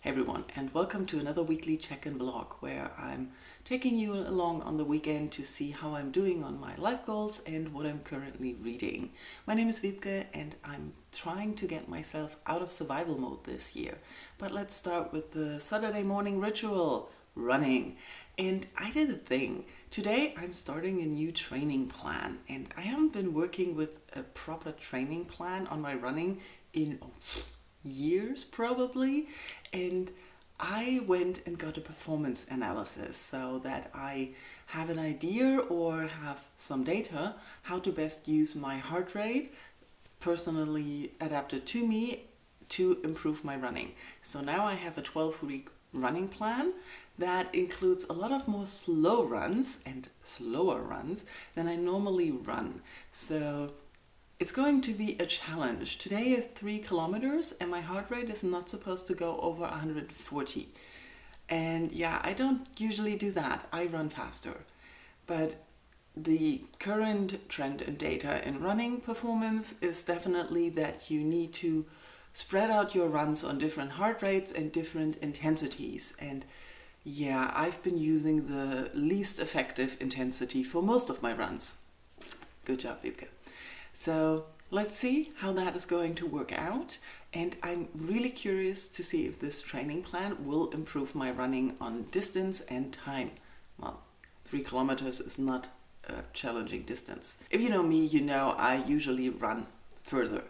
Hey everyone, and welcome to another weekly check-in vlog where I'm taking you along on the weekend to see how I'm doing on my life goals and what I'm currently reading. My name is Wiebke and I'm trying to get myself out of survival mode this year. But let's start with the Saturday morning ritual, running. And I did a thing. Today I'm starting a new training plan and I haven't been working with a proper training plan on my running in years probably, and I went and got a performance analysis so that I have an idea or have some data how to best use my heart rate personally adapted to me to improve my running. So now I have a 12-week running plan that includes a lot of more slow runs and slower runs than I normally run. So it's going to be a challenge. Today is 3 kilometers and my heart rate is not supposed to go over 140. And yeah, I don't usually do that. I run faster. But the current trend and data in running performance is definitely that you need to spread out your runs on different heart rates and different intensities. And yeah, I've been using the least effective intensity for most of my runs. Good job, Wiebke. So let's see how that is going to work out, and I'm really curious to see if this training plan will improve my running on distance and time. Well, 3 kilometers is not a challenging distance. If you know me, you know I usually run further,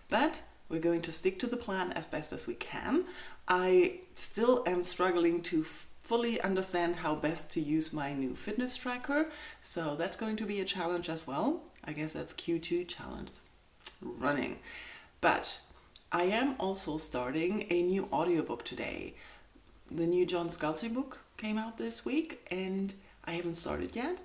but we're going to stick to the plan as best as we can. I still am struggling to fully understand how best to use my new fitness tracker, so that's going to be a challenge as well. I guess that's Q2 challenge, running. But I am also starting a new audiobook today. The new John Scalzi book came out this week and I haven't started yet.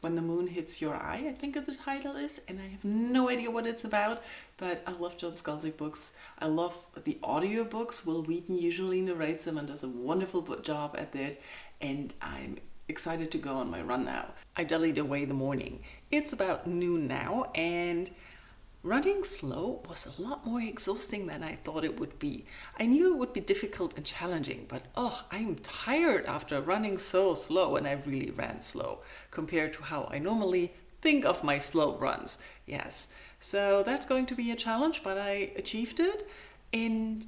When the Moon Hits Your Eye, I think the title is, and I have no idea what it's about, but I love John Scalzi books. I love the audiobooks. Will Wheaton usually narrates them and does a wonderful job at that, and I'm excited to go on my run now. I delete away the morning. It's about noon now, and running slow was a lot more exhausting than I thought it would be. I knew it would be difficult and challenging, but I'm tired after running so slow, and I really ran slow compared to how I normally think of my slow runs. Yes, so that's going to be a challenge, but I achieved it, and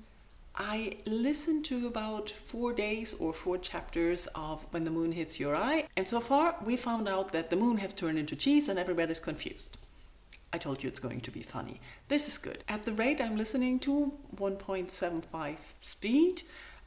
I listened to about 4 days or 4 chapters of When the Moon Hits Your Eye, and so far we found out that the moon has turned into cheese and everybody's confused. I told you it's going to be funny. This is good. At the rate I'm listening to, 1.75 speed,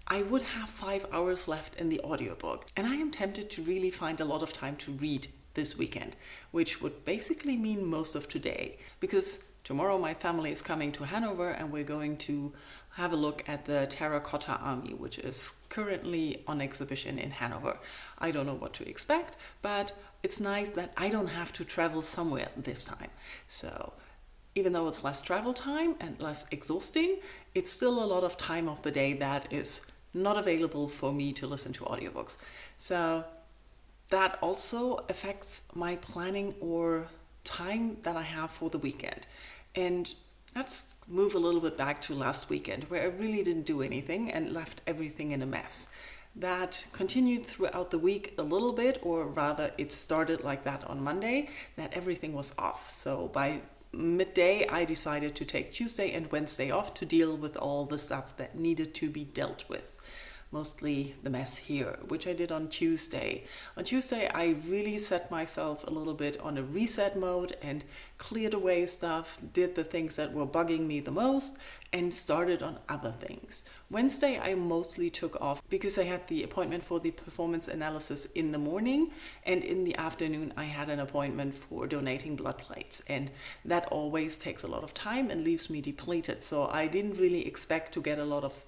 I would have 5 hours left in the audiobook. And I am tempted to really find a lot of time to read this weekend, which would basically mean most of today, because tomorrow my family is coming to Hanover and we're going to have a look at the Terracotta Army, which is currently on exhibition in Hanover. I don't know what to expect, but it's nice that I don't have to travel somewhere this time. So even though it's less travel time and less exhausting, it's still a lot of time of the day that is not available for me to listen to audiobooks. So that also affects my planning or time that I have for the weekend. And let's move a little bit back to last weekend, where I really didn't do anything and left everything in a mess. That continued throughout the week a little bit, or rather it started like that on Monday, that everything was off. So by midday I decided to take Tuesday and Wednesday off to deal with all the stuff that needed to be dealt with. Mostly the mess here, which I did on Tuesday. On Tuesday, I really set myself a little bit on a reset mode and cleared away stuff, did the things that were bugging me the most, and started on other things. Wednesday, I mostly took off because I had the appointment for the performance analysis in the morning, and in the afternoon, I had an appointment for donating blood plates, and that always takes a lot of time and leaves me depleted. So I didn't really expect to get a lot of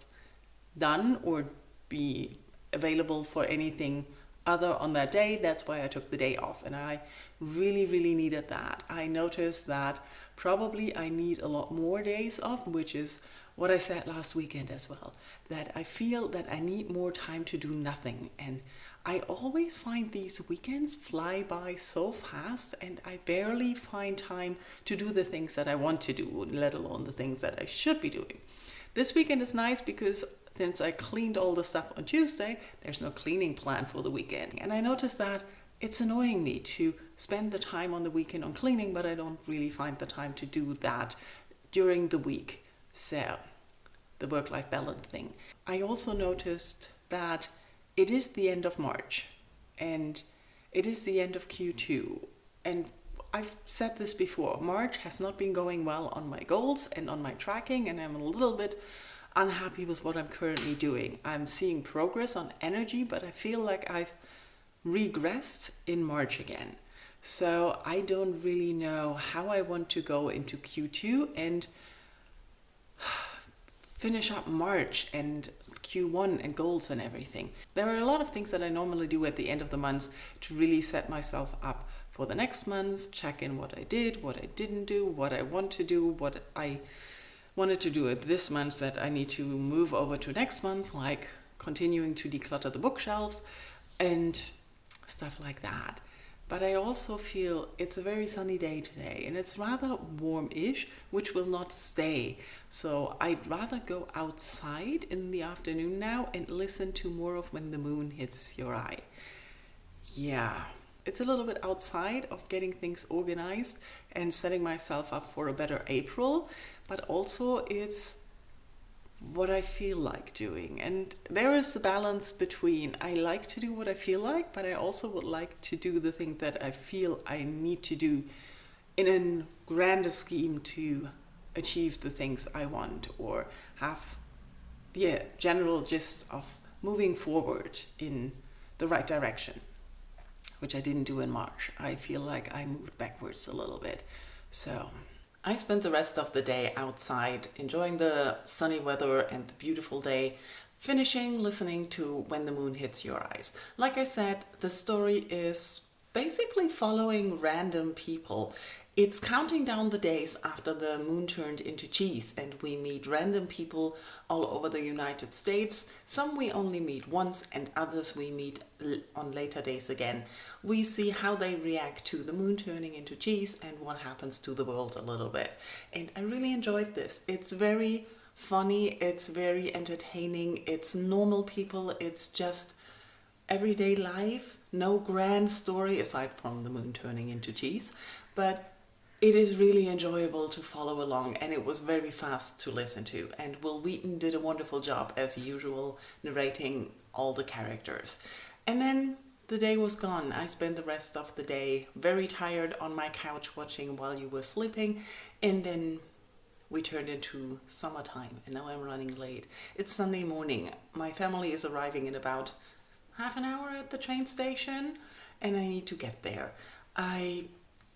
done or be available for anything other on that day. That's why I took the day off, and I really needed that. I noticed that probably I need a lot more days off, which is what I said last weekend as well, that I feel that I need more time to do nothing. And I always find these weekends fly by so fast, and I barely find time to do the things that I want to do, let alone the things that I should be doing. This weekend is nice because since I cleaned all the stuff on Tuesday, there's no cleaning plan for the weekend. And I noticed that it's annoying me to spend the time on the weekend on cleaning, but I don't really find the time to do that during the week. So, the work-life balance thing. I also noticed that it is the end of March and it is the end of Q2. And I've said this before, March has not been going well on my goals and on my tracking, and I'm a little bit unhappy with what I'm currently doing. I'm seeing progress on energy, but I feel like I've regressed in March again. So I don't really know how I want to go into Q2 and finish up March and Q1 and goals and everything. There are a lot of things that I normally do at the end of the month to really set myself up for the next month, check in what I did, what I didn't do, what I want to do, what I wanted to do this month that I need to move over to next month, like continuing to declutter the bookshelves and stuff like that. But I also feel it's a very sunny day today and it's rather warm-ish, which will not stay. So I'd rather go outside in the afternoon now and listen to more of When the Moon Hits Your Eye. Yeah, it's a little bit outside of getting things organized and setting myself up for a better April, but also it's what I feel like doing. And there is the balance between I like to do what I feel like, but I also would like to do the thing that I feel I need to do in a grander scheme to achieve the things I want or have the general gist of moving forward in the right direction, which I didn't do in March. I feel like I moved backwards a little bit. So I spent the rest of the day outside, enjoying the sunny weather and the beautiful day, finishing listening to When the Moon Hits Your Eyes. Like I said, the story is basically following random people. It's counting down the days after the moon turned into cheese, and we meet random people all over the United States. Some we only meet once and others we meet on later days again. We see how they react to the moon turning into cheese and what happens to the world a little bit. And I really enjoyed this. It's very funny, it's very entertaining, it's normal people, it's just everyday life, no grand story aside from the moon turning into cheese, but it is really enjoyable to follow along, and it was very fast to listen to. And Will Wheaton did a wonderful job, as usual, narrating all the characters. And then the day was gone. I spent the rest of the day very tired on my couch watching while you were sleeping, and then we turned into summertime, and now I'm running late. It's Sunday morning. My family is arriving in about half an hour at the train station, and I need to get there. I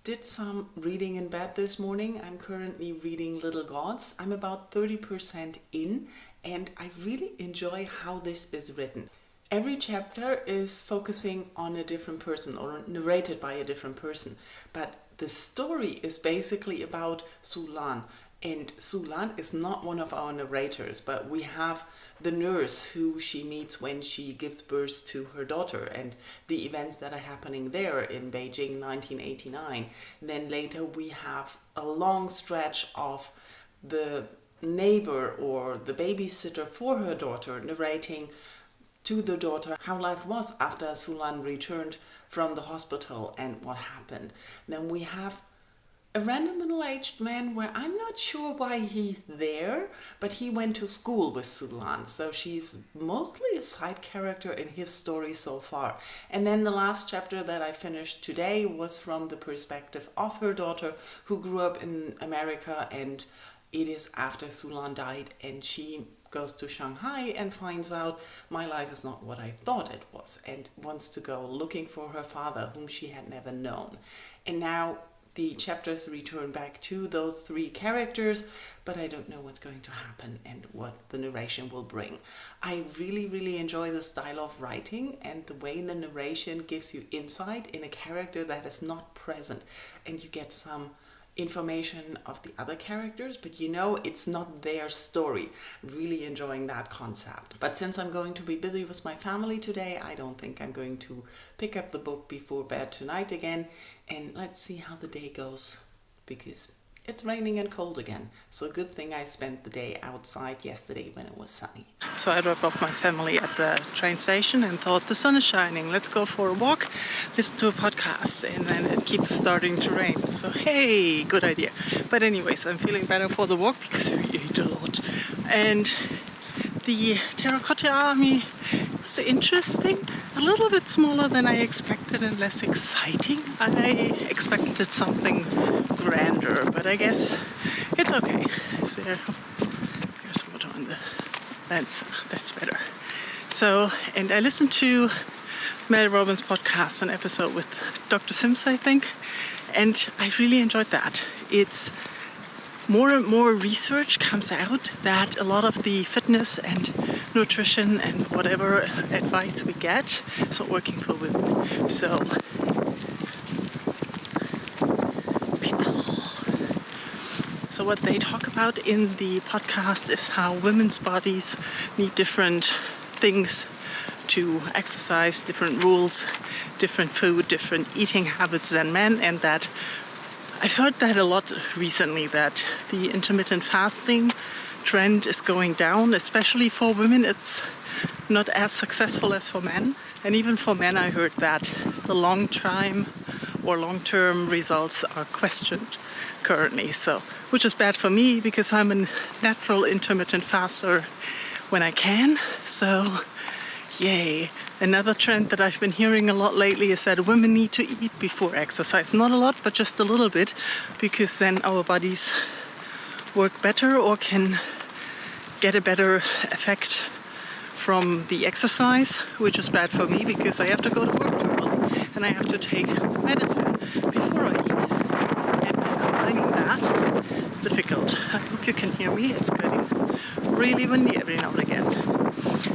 did some reading in bed this morning. I'm currently reading Little Gods. I'm about 30% in, and I really enjoy how this is written. Every chapter is focusing on a different person or narrated by a different person, but the story is basically about Sulan. And Sulan is not one of our narrators, but we have the nurse who she meets when she gives birth to her daughter and the events that are happening there in Beijing 1989. Then later we have a long stretch of the neighbor or the babysitter for her daughter narrating to the daughter how life was after Sulan returned from the hospital and what happened. Then we have a random middle-aged man where I'm not sure why he's there, but he went to school with Sulan, so she's mostly a side character in his story so far. And then the last chapter that I finished today was from the perspective of her daughter, who grew up in America, and it is after Sulan died, and she goes to Shanghai and finds out my life is not what I thought it was, and wants to go looking for her father, whom she had never known. And now the chapters return back to those three characters, but I don't know what's going to happen and what the narration will bring. I really, really enjoy the style of writing and the way the narration gives you insight in a character that is not present, and you get some information of the other characters, but you know it's not their story. Really enjoying that concept. But since I'm going to be busy with my family today, I don't think I'm going to pick up the book before bed tonight again, and let's see how the day goes, because It's raining and cold again, so good thing I spent the day outside yesterday when it was sunny. So I dropped off my family at the train station and thought, the sun is shining, let's go for a walk, listen to a podcast, and then it keeps starting to rain. So hey, good idea. But anyways, I'm feeling better for the walk because we ate a lot. And the terracotta army was interesting, a little bit smaller than I expected and less exciting. I expected something grander, but I guess it's okay. There's water on the lens, that's better. So, and I listened to Mel Robbins' podcast, an episode with Dr. Sims, I think, and I really enjoyed that. It's more and more research comes out that a lot of the fitness and nutrition and whatever advice we get is not working for women. So what they talk about in the podcast is how women's bodies need different things to exercise, different rules, different food, different eating habits than men, and that I've heard that a lot recently, that the intermittent fasting trend is going down, especially for women. It's not as successful as for men. And even for men, I heard that the long-term results are questioned currently. So, which is bad for me because I'm a natural intermittent faster when I can. So, yay. Another trend that I've been hearing a lot lately is that women need to eat before exercise. Not a lot, but just a little bit, because then our bodies work better or can get a better effect from the exercise, which is bad for me because I have to go to work too early and I have to take medicine before I eat. And combining that is difficult. I hope you can hear me. It's getting really windy every now and again.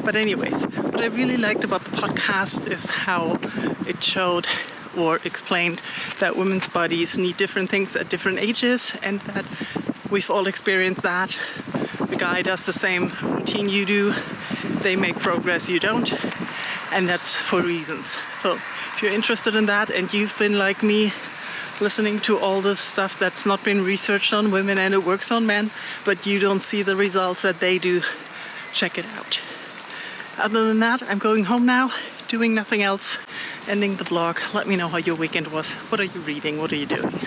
But anyways, what I really liked about the podcast is how it showed or explained that women's bodies need different things at different ages, and that we've all experienced that. A guy does the same routine you do, they make progress, you don't, and that's for reasons. So if you're interested in that and you've been like me, listening to all this stuff that's not been researched on women and it works on men, but you don't see the results that they do, check it out. Other than that, I'm going home now, doing nothing else, ending the vlog. Let me know how your weekend was. What are you reading? What are you doing?